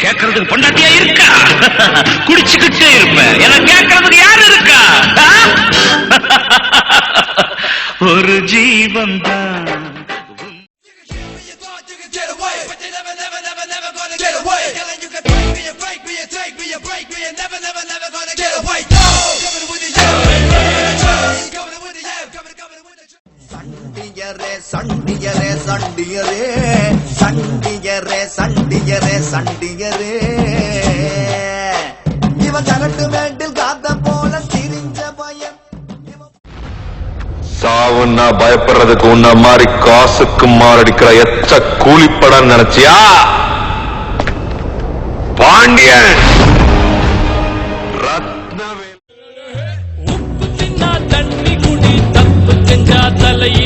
கேட்கறதுக்கு பொண்டாட்டியா இருக்கா? குடிச்சுக்கிட்டே இருப்பேன். என்ன கேட்கறதுக்கு யாரு இருக்கா? ஒரு ஜீவன் தான். சண்டியரே சண்டியரே சண்டியரே சண்டியரே சண்டியரே இவன் கரட்டு மேட்டில் காத்த போல திரிஞ்ச பையன். சாவுன்னா பயப்படுறதுக்கு உன்ன மாதிரி காசுக்கு மாரடிக்கிற எச்ச கூலிப்படம் நினைச்சியா? பாண்டியன் உப்பு தின்னா தண்ணி குடி, தப்பு செஞ்சா தலையில்